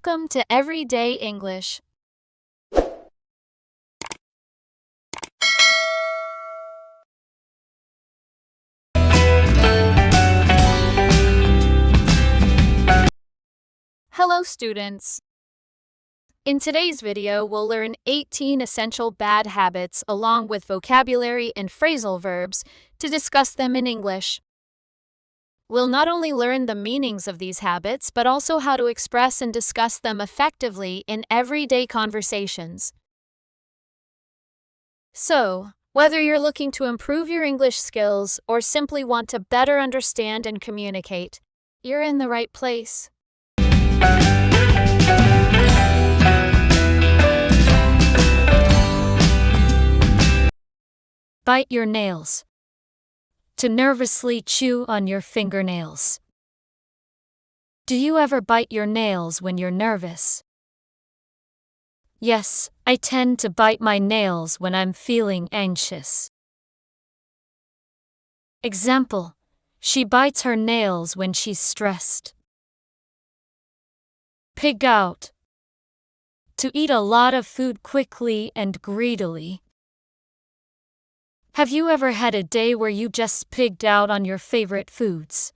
Welcome to Everyday English. Hello, students. In today's video, we'll learn 18 essential bad habits along with vocabulary and phrasal verbs to discuss them in English. We'll not only learn the meanings of these habits, but also how to express and discuss them effectively in everyday conversations. So, whether you're looking to improve your English skills or simply want to better understand and communicate, you're in the right place. Bite your nails. To nervously chew on your fingernails. Do you ever bite your nails when you're nervous? Yes, I tend to bite my nails when I'm feeling anxious. Example: she bites her nails when she's stressed. Pig out. To eat a lot of food quickly and greedily. Have you ever had a day where you just pigged out on your favorite foods?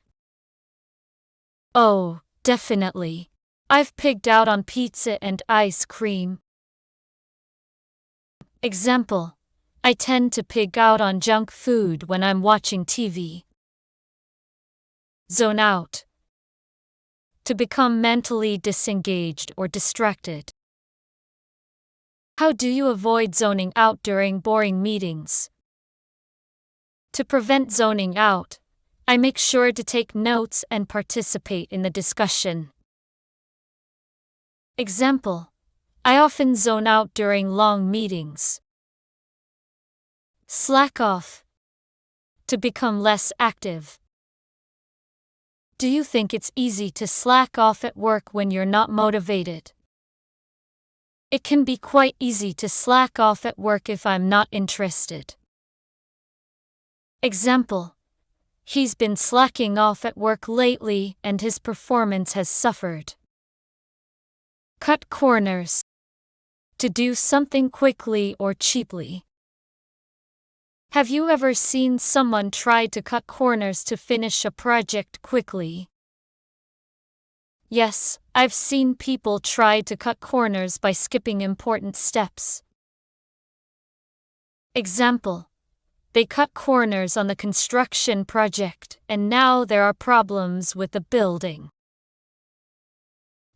Oh, definitely. I've pigged out on pizza and ice cream. Example: I tend to pig out on junk food when I'm watching TV. Zone out. To become mentally disengaged or distracted. How do you avoid zoning out during boring meetings? To prevent zoning out, I make sure to take notes and participate in the discussion. Example: I often zone out during long meetings. Slack off. To become less active. Do you think it's easy to slack off at work when you're not motivated? It can be quite easy to slack off at work if I'm not interested. Example: he's been slacking off at work lately and his performance has suffered. Cut corners. To do something quickly or cheaply. Have you ever seen someone try to cut corners to finish a project quickly? Yes, I've seen people try to cut corners by skipping important steps. Example: they cut corners on the construction project and now there are problems with the building.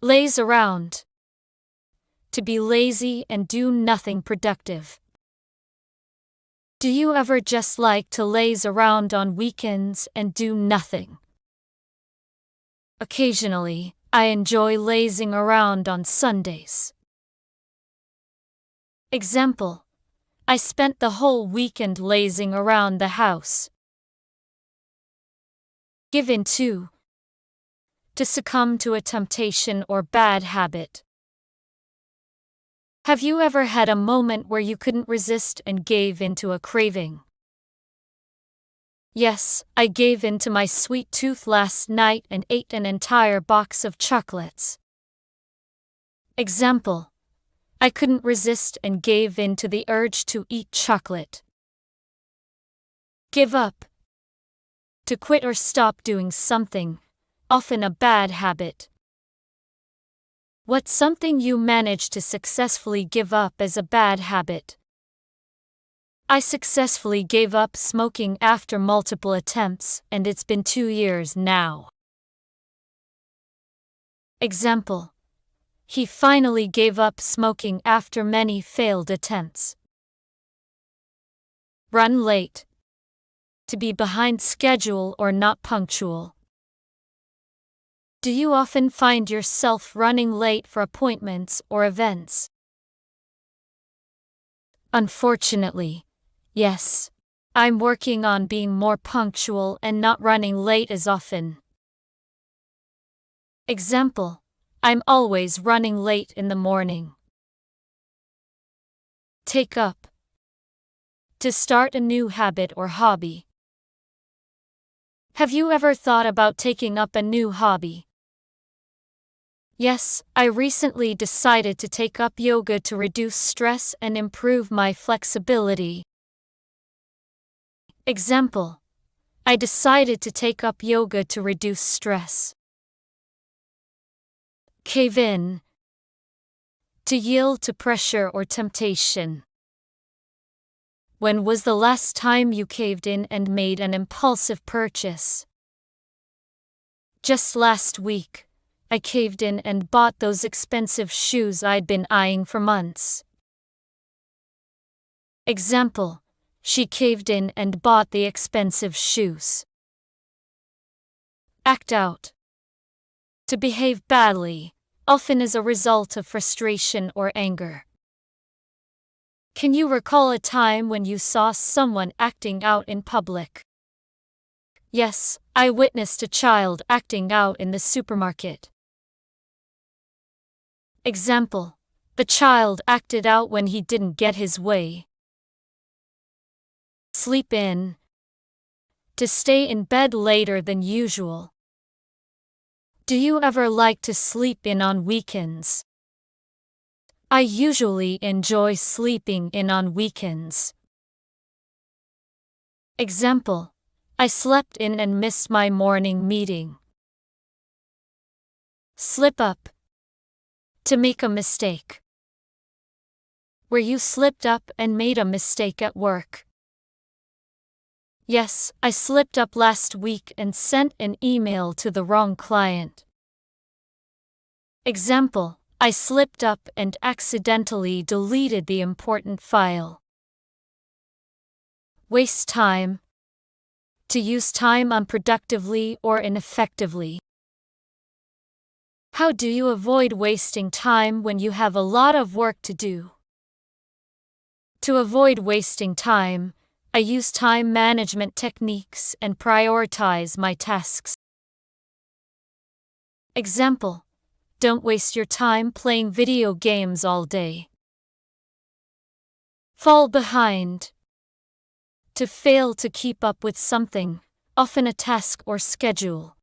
Laze around. To be lazy and do nothing productive. Do you ever just like to laze around on weekends and do nothing? Occasionally, I enjoy lazing around on Sundays. Example: I spent the whole weekend lazing around the house. Give in to. To succumb to a temptation or bad habit. Have you ever had a moment where you couldn't resist and gave in to a craving? Yes, I gave in to my sweet tooth last night and ate an entire box of chocolates. Example: I couldn't resist and gave in to the urge to eat chocolate. Give up. To quit or stop doing something, often a bad habit. What's something you managed to successfully give up as a bad habit? I successfully gave up smoking after multiple attempts, and it's been 2 years now. Example: he finally gave up smoking after many failed attempts. Run late. To be behind schedule or not punctual. Do you often find yourself running late for appointments or events? Unfortunately, yes. I'm working on being more punctual and not running late as often. Example: I'm always running late in the morning. Take up. To start a new habit or hobby. Have you ever thought about taking up a new hobby? Yes, I recently decided to take up yoga to reduce stress and improve my flexibility. Example: I decided to take up yoga to reduce stress. Cave in. To yield to pressure or temptation. When was the last time you caved in and made an impulsive purchase? Just last week, I caved in and bought those expensive shoes I'd been eyeing for months. Example: she caved in and bought the expensive shoes. Act out. To behave badly, often as a result of frustration or anger. Can you recall a time when you saw someone acting out in public? Yes, I witnessed a child acting out in the supermarket. Example: the child acted out when he didn't get his way. Sleep in. To stay in bed later than usual. Do you ever like to sleep in on weekends? I usually enjoy sleeping in on weekends. Example: I slept in and missed my morning meeting. Slip up. To make a mistake. Where you slipped up and made a mistake at work. Yes, I slipped up last week and sent an email to the wrong client. Example: I slipped up and accidentally deleted the important file. Waste time. To use time unproductively or ineffectively. How do you avoid wasting time when you have a lot of work to do? To avoid wasting time, I use time management techniques and prioritize my tasks. Example: don't waste your time playing video games all day. Fall behind. To fail to keep up with something, often a task or schedule.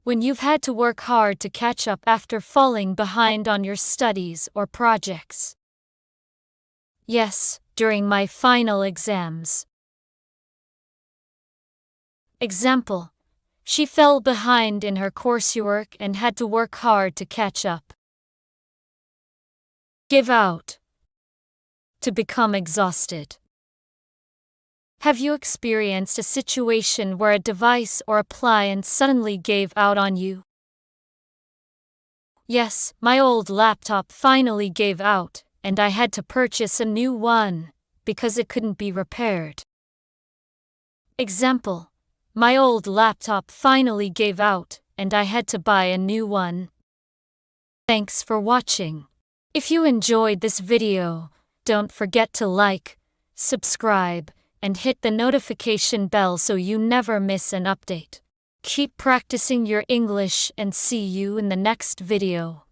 When you've had to work hard to catch up after falling behind on your studies or projects. Yes, during my final exams. Example: she fell behind in her coursework and had to work hard to catch up. Give out. To become exhausted. Have you experienced a situation where a device or appliance suddenly gave out on you? Yes, my old laptop finally gave out, and I had to purchase a new one, because it couldn't be repaired. Example: my old laptop finally gave out, and I had to buy a new one. Thanks for watching. If you enjoyed this video, don't forget to like, subscribe, and hit the notification bell so you never miss an update. Keep practicing your English and see you in the next video.